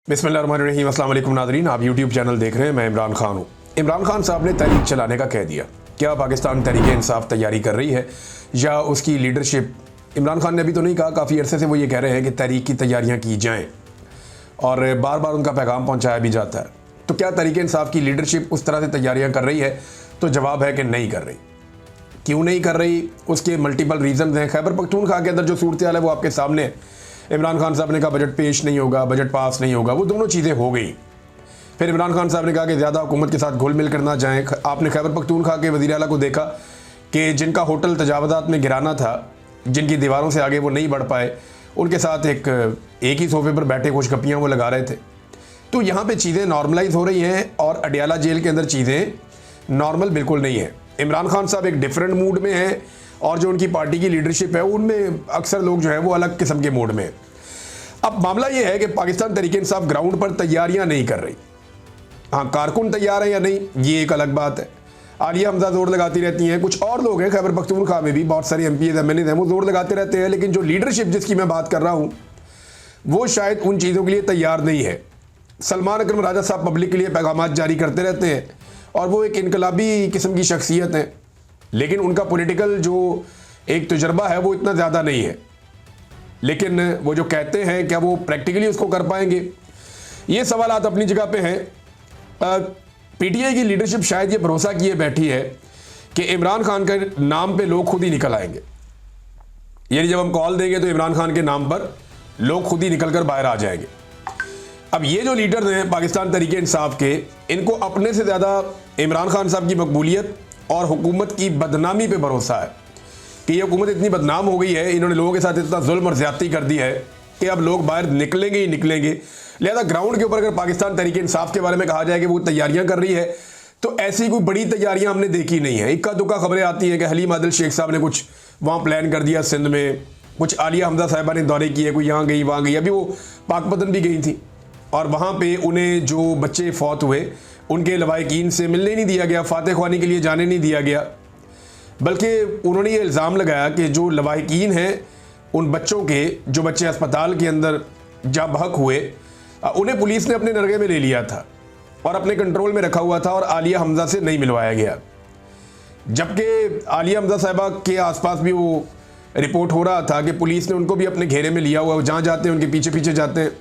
बिस्मिल्लाहिर्रहमानिर्रहीम। अस्सलाम वालेकुम नाज़रीन, आप यूट्यूब चैनल देख रहे हैं। मैं इमरान खान हूँ। इमरान खान साहब ने तहरीक चलाने का कह दिया। क्या पाकिस्तान तहरीक इंसाफ तैयारी कर रही है या उसकी लीडरशिप? इमरान खान ने अभी तो नहीं कहा, काफ़ी अरसे से वो ये कह रहे हैं कि तहरीक की तैयारियाँ की जाएँ और बार बार उनका पैगाम पहुँचाया भी जाता है। तो क्या तहरीक इंसाफ की लीडरशिप उस तरह से तैयारियाँ कर रही है? तो जवाब है कि नहीं कर रही। क्यों नहीं कर रही? उसके मल्टीपल रीज़न हैं। खैबर पख्तूनख्वा के अंदर जो सूरत हाल है वो आपके सामने है। इमरान खान साहब ने कहा बजट पेश नहीं होगा, बजट पास नहीं होगा, वो दोनों चीज़ें हो गई। फिर इमरान खान साहब ने कहा कि ज़्यादा हुकूमत के साथ घुल मिल कर ना जाएँ। आपने खैबर पख्तूनख्वा के वज़ीर आला को देखा कि जिनका होटल तजावज़ात में गिराना था, जिनकी दीवारों से आगे वो नहीं बढ़ पाए, उनके साथ एक ही सोफे पर बैठे खुशगपियाँ वो लगा रहे थे। तो यहाँ पर चीज़ें नॉर्मलाइज हो रही हैं और अडियाला जेल के अंदर चीज़ें नॉर्मल बिल्कुल नहीं है। इमरान खान साहब एक डिफरेंट मूड में हैं और जो उनकी पार्टी की लीडरशिप है उनमें अक्सर लोग जो है वो अलग किस्म के मूड में। अब मामला ये है कि पाकिस्तान तहरीक इंसाफ ग्राउंड पर तैयारियां नहीं कर रही। हाँ, कारकुन तैयार है या नहीं ये एक अलग बात है। आलिया हमजा जोर लगाती रहती हैं, कुछ और लोग हैं खैबर पख्तूनख्वा में भी बहुत सारे MPs MNAs हैं, वो जोर लगाते रहते हैं, लेकिन जो लीडरशिप जिसकी मैं बात कर रहा हूँ वो शायद उन चीज़ों के लिए तैयार नहीं है। सलमान अकरम राजा साहब पब्लिक के लिए पैगाम जारी करते रहते हैं और वो एक इनकलाबी किस्म की शख्सियत हैं, लेकिन उनका पॉलिटिकल जो एक तजुर्बा है वो इतना ज़्यादा नहीं है। लेकिन वो जो कहते हैं क्या वो प्रैक्टिकली उसको कर पाएंगे? ये सवालात अपनी जगह पे हैं। PTI की लीडरशिप शायद ये भरोसा किए बैठी है कि इमरान खान के नाम पे लोग खुद ही निकल आएंगे, यानी जब हम कॉल देंगे तो इमरान खान के नाम पर लोग खुद ही निकल कर बाहर आ जाएंगे। अब ये जो लीडर्स हैं पाकिस्तान तहरीक इंसाफ के, इनको अपने से ज़्यादा इमरान खान साहब की मकबूलियत और हुकूमत की बदनामी पे भरोसा है कि ये हुकूमत इतनी बदनाम हो गई है, इन्होंने लोगों के साथ इतना जुल्म और ज़्यादती कर दी है कि अब लोग बाहर निकलेंगे ही निकलेंगे। लिहाजा ग्राउंड के ऊपर अगर पाकिस्तान तहरीक इंसाफ के बारे में कहा जाए कि वो तैयारियां कर रही है, तो ऐसी कोई बड़ी तैयारियां हमने देखी नहीं है। इक्का दुक्का खबरें आती हैं कि हलीम आदिल शेख साहब ने कुछ वहाँ प्लान कर दिया सिंध में, कुछ आलिया हमजा साहिबा ने दौरे किए, कोई यहाँ गई वहाँ गई। अभी वो पाकपतन भी गई थी और वहाँ पर उन्हें जो बच्चे फौत हुए उनके लवाहिकीन से मिलने नहीं दिया गया, फातह ख्वानी के लिए जाने नहीं दिया गया, बल्कि उन्होंने ये इल्ज़ाम लगाया कि जो लवाहिकीन हैं उन बच्चों के, जो बच्चे अस्पताल के अंदर जा बहक हुए, उन्हें पुलिस ने अपने नरगे में ले लिया था और अपने कंट्रोल में रखा हुआ था और आलिया हमजा से नहीं मिलवाया गया। जबकि आलिया हमजा साहिबा के आसपास भी वो रिपोर्ट हो रहा था कि पुलिस ने उनको भी अपने घेरे में लिया हुआ, जहाँ जाते हैं उनके पीछे पीछे जाते हैं।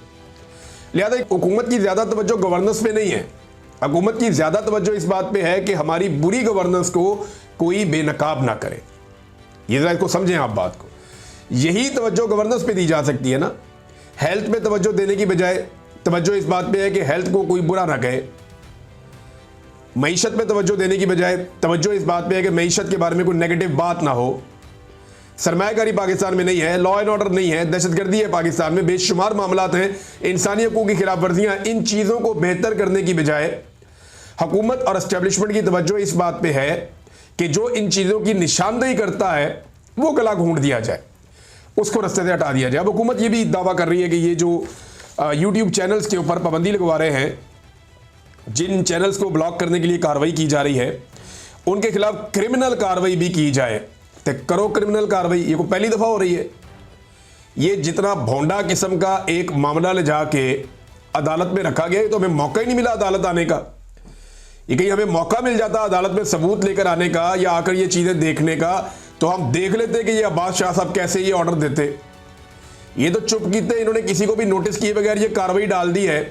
लिहाजा हुकूमत की ज़्यादा तवज्जो गवर्नेंस पे नहीं है, हुकूमत की ज़्यादा तवज्जो इस बात पे है कि हमारी बुरी गवर्नेंस को कोई बेनकाब ना करे। ये ज़रा इसको समझें आप बात को। यही तवज्जो गवर्नेंस पे दी जा सकती है ना। हेल्थ पे तवज्जो देने की बजाय तवज्जो इस बात पे है कि हेल्थ को कोई बुरा ना कहे। मईशत पे तवज्जो देने की बजाय तवज्जो इस बात पे है कि मईशत के बारे में कोई नेगेटिव बात ना हो। सरमायाकारी पाकिस्तान में नहीं है, लॉ एंड ऑर्डर नहीं है, दहशतगर्दी है पाकिस्तान में, बेशुमार मामलात हैं, इंसानी हकूक़ की खिलाफ वर्जियाँ। इन चीज़ों को बेहतर करने की बजाय हुकूमत और एस्टेब्लिशमेंट की तवज्जो इस बात पे है कि जो इन चीज़ों की निशानदेही करता है वो गला घूंट दिया जाए, उसको रास्ते से हटा दिया जाए। अब हुकूमत ये भी दावा कर रही है कि ये जो यूट्यूब चैनल्स के ऊपर पाबंदी लगवा रहे हैं, जिन चैनल्स को ब्लॉक करने के लिए कार्रवाई की जा रही है, उनके खिलाफ क्रिमिनल कार्रवाई भी की जाए। तो करो क्रिमिनल कार्रवाई, ये को पहली दफ़ा हो रही है। ये जितना भोंडा किस्म का एक मामला ले जाके अदालत में रखा गया, तो हमें मौका ही नहीं मिला अदालत आने का। ये कहीं हमें मौका मिल जाता अदालत में सबूत लेकर आने का या आकर ये चीज़ें देखने का, तो हम देख लेते कि ये अब्बास शाह साहब कैसे ये ऑर्डर देते। ये तो चुप कीते, इन्होंने किसी को भी नोटिस किए बगैर ये कार्रवाई डाल दी है।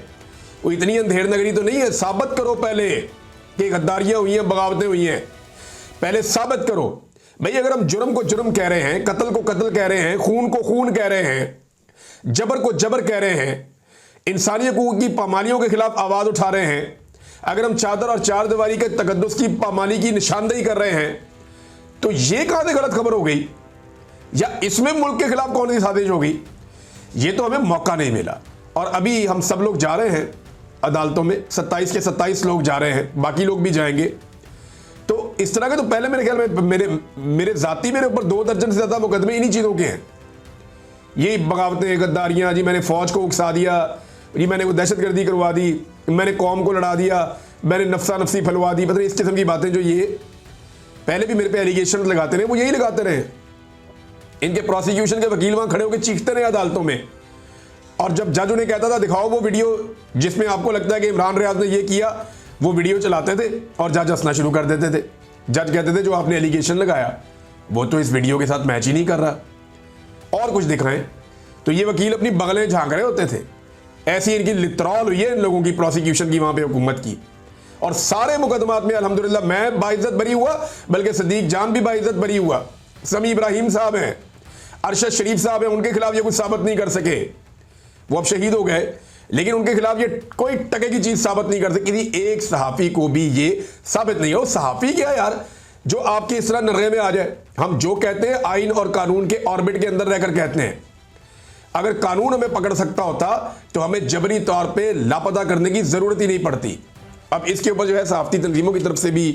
वो इतनी अंधेर नगरी तो नहीं है। साबित करो पहले कि गद्दारियाँ हुई हैं, बगावतें हुई हैं, पहले साबित करो भाई। अगर हम जुर्म को जुर्म कह रहे हैं, कत्ल को कत्ल कह रहे हैं, खून को खून कह रहे हैं, जबर को जबर कह रहे हैं, इंसानी हकूक़ की पामालियों के खिलाफ आवाज़ उठा रहे हैं, अगर हम चादर और चार दीवारी के तकद्दुस की पामाली की निशानदेही कर रहे हैं, तो ये कहाँ से गलत खबर हो गई? या इसमें मुल्क के खिलाफ कौन सी साजिश हो गई? ये तो हमें मौका नहीं मिला। और अभी हम सब लोग जा रहे हैं अदालतों में, 27 के 27 लोग जा रहे हैं, बाकी लोग भी जाएंगे। तो इस तरह के तो पहले मेरे ख्याल में मेरे ज़ाती मेरे ऊपर 2 दर्जन से ज़्यादा मुकदमे इन्हीं चीज़ों के हैं। ये बगावतें, गद्दारियाँ, जी मैंने फ़ौज को उकसा दिया, जी मैंने वो दहशतगर्दी करवा दी, मैंने कौम को लड़ा दिया, मैंने नफसा नफसी फैलवा दी, पता नहीं इस किस्म की बातें जो ये पहले भी मेरे पे एलिगेशन लगाते रहे, वो यही लगाते रहे। इनके प्रोसिक्यूशन के वकील वहाँ खड़े होकर चीखते रहे अदालतों में और जब जज उन्हें कहता था दिखाओ वो वीडियो जिसमें आपको लगता है कि इमरान रियाज ने ये किया, वो वीडियो चलाते थे और जज हंसना शुरू कर देते थे। जज कहते थे जो आपने एलिगेशन लगाया वो तो इस वीडियो के साथ मैच ही नहीं कर रहा, और कुछ दिखाएं। तो ये वकील अपनी बगलें झांक रहे होते थे। ऐसी इनकी लितरॉल हुई है इन लोगों की, प्रोसिक्यूशन की, वहां पे हुकूमत की। और सारे मुकदमात में अल्हम्दुलिल्लाह मैं बाइज्जत बरी हुआ, बल्कि सदीक जान भी बाइज्जत बरी हुआ। समी इब्राहिम साहब हैं, अरशद शरीफ साहब हैं, उनके खिलाफ ये कुछ साबित नहीं कर सके, वो अब शहीद हो गए, लेकिन उनके खिलाफ ये कोई टके की चीज साबित नहीं कर सकी। किसी एक सहाफी को भी ये साबित नहीं हो। सहाफी क्या यार जो आपके इस तरह नर्रे में आ जाए। हम जो कहते हैं आइन और कानून के ऑर्बिट के अंदर रहकर कहते हैं। अगर कानून हमें पकड़ सकता होता तो हमें जबरी तौर पे लापता करने की जरूरत ही नहीं पड़ती। अब इसके ऊपर जो है सहाफती तंजीमों की तरफ से भी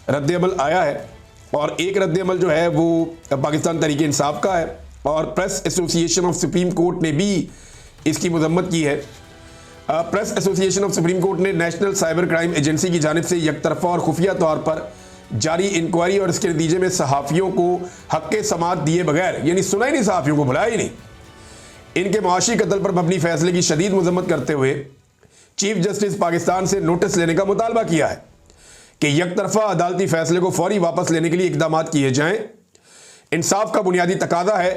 रद्द-ए-अमल आया है, और एक रद्द-ए-अमल जो है वो पाकिस्तान तहरीक इंसाफ का है, और press association of supreme court ने भी इसकी मजम्मत की है। Press association of supreme court ने नेशनल साइबर क्राइम एजेंसी की जानिब से यकतरफा और खुफिया तौर पर जारी इंक्वायरी और इसके नतीजे में सहाफ़ियों को हक़ समाअत दिए बगैर, यानी सुना ही नहीं, सहाफ़ियों को बुलाया ही नहीं, इनके मुआशी कत्ल पर मबनी फैसले की शदीद मजम्मत करते हुए चीफ जस्टिस पाकिस्तान से नोटिस लेने का मुतालबा किया है कि यकतरफा अदालती फैसले को फौरी वापस लेने के लिए इकदाम किए जाएं। इंसाफ का बुनियादी तकाजा है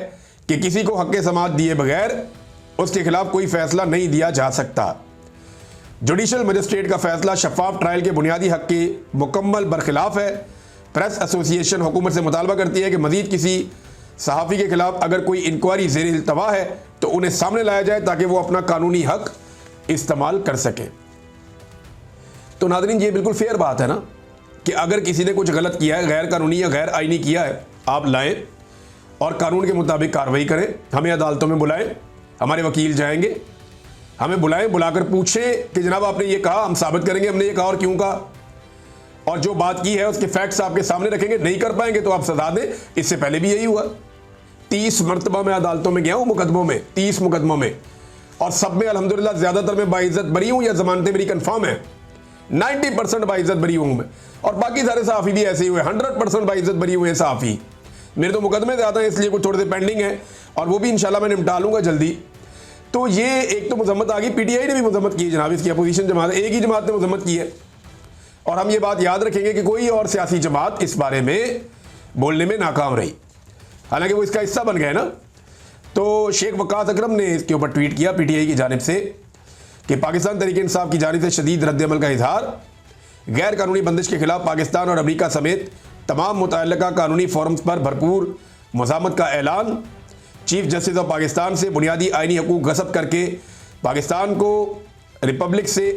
कि किसी को हक़ समाअत दिए बगैर उसके खिलाफ कोई फैसला नहीं दिया जा सकता। जुडिशल मजिस्ट्रेट का फैसला शफाफ ट्रायल के बुनियादी हक़ के मुकम्मल बरखिलाफ है। प्रेस एसोसिएशन हुकूमत से मुतालबा करती है कि मजीद किसी सहाफ़ी के खिलाफ अगर कोई इंक्वायरी ज़ेर इल्तवा है तो उन्हें सामने लाया जाए ताकि वो अपना कानूनी हक़ इस्तेमाल कर सके। तो नाज़रीन ये बिल्कुल फेयर बात है ना कि अगर किसी ने कुछ गलत किया है, गैर कानूनी या गैर आईनी किया है, आप लाएं और कानून के मुताबिक कार्रवाई करें। हमें अदालतों में बुलाएं, हमारे वकील जाएंगे, हमें बुलाएं, बुलाकर पूछें कि जनाब आपने ये कहा, हम साबित करेंगे हमने ये कहा और क्यों कहा, और जो बात की है उसके फैक्ट्स आपके सामने रखेंगे। नहीं कर पाएंगे तो आप सजा दें। इससे पहले भी यही हुआ। 30 मरतबा मैं अदालतों में गया हूँ मुकदमों में, 30 मुकदमों में, और सब में अल्हम्दुलिल्लाह ज़्यादातर मैं बाइज्जत बरी हूँ या जमानतें मेरी कन्फर्म है। 90% बाइज्जत बरी हूँ मैं, और बाकी सारे सहाफ़ी भी ऐसे ही हुए, 100% बाइज्जत बरी हुए सहाफ़ी। मेरे तो मुकदमे ज़्यादा हैं इसलिए कुछ थोड़े से पेंडिंग है, और वो भी इंशाल्लाह मैं निपटा लूँगा जल्दी। तो ये एक तो मजम्मत आ गई, पीटीआई ने भी मजम्मत की है जनाब, इसकी अपोजिशन जमात, एक ही जमात ने मजम्मत की है। और हम ये बात याद रखेंगे कि कोई और सियासी जमात इस बारे में बोलने में नाकाम रही, हालांकि वो इसका हिस्सा बन गए ना। तो शेख वकास अकरम ने इसके ऊपर ट्वीट किया पीटीआई की जानिब से कि पाकिस्तान तहरीक इंसाफ की जानिब से शदीद रद्द-ए-अमल का इजहार, गैर कानूनी बंदिश के खिलाफ पाकिस्तान और अमरीका समेत तमाम मुतअल्लिका कानूनी फोरम्स पर भरपूर मुज़ामत का ऐलान। चीफ जस्टिस ऑफ पाकिस्तान से बुनियादी आइनी हकूक़ गसब करके पाकिस्तान को रिपब्लिक से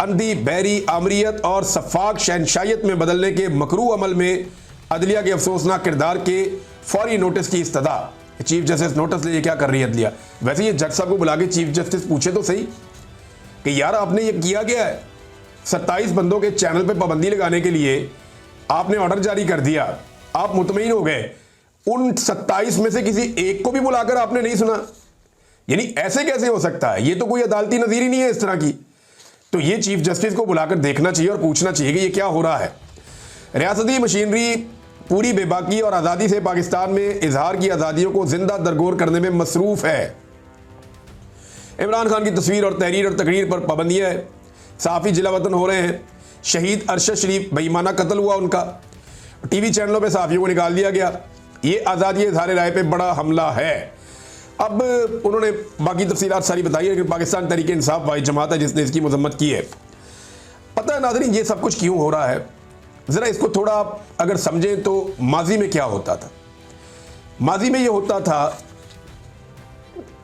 अंधी बहरी आमरीत और सफाक शहनशाहियत में बदलने के मकरू अमल में अदलिया के अफसोसनाक किरदार के फौरी नोटिस की इस्तदा। चीफ जस्टिस नोटिस ले, ये क्या कर रही है अदलिया? वैसे ये जज साहब को बुला के चीफ जस्टिस पूछे तो सही कि यार आपने ये किया क्या है? 27 बंदों के चैनल पे पाबंदी लगाने के लिए आपने ऑर्डर जारी कर दिया, आप मुतमईन हो गए, उन 27 में से किसी एक को भी बुलाकर आपने नहीं सुना? यानी ऐसे कैसे हो सकता है? ये तो कोई अदालती नज़ीर ही नहीं है इस तरह की। तो ये चीफ जस्टिस को बुलाकर देखना चाहिए और पूछना चाहिए कि ये क्या हो रहा है। रियासती मशीनरी पूरी बेबाकी और आज़ादी से पाकिस्तान में इजहार की आज़ादियों को जिंदा दरगोर करने में मसरूफ़ है। इमरान खान की तस्वीर और तहरीर और तकरीर पर पाबंदियाँ है, सहाफ़ी जिला वतन हो रहे हैं, शहीद अरशद शरीफ बेईमाना कत्ल हुआ उनका, टीवी चैनलों पे सहाफ़ियों को निकाल दिया गया। ये आज़ादी इज़हार राय पे बड़ा हमला है। अब उन्होंने बाकी तफसीलात सारी बताई है, लेकिन पाकिस्तान तहरीक इंसाफ वाहिद जमात है जिसने इसकी मजम्मत की है। पता है नाज़रीन ये सब कुछ क्यों हो रहा है? ज़रा इसको थोड़ा आप अगर समझें तो माजी में क्या होता था। माजी में ये होता था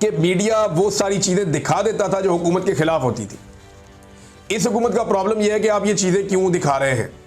कि मीडिया वो सारी चीज़ें दिखा देता था जो हुकूमत के खिलाफ होती थी। इस हुकूमत का प्रॉब्लम यह है कि आप ये चीज़ें क्यों दिखा रहे हैं।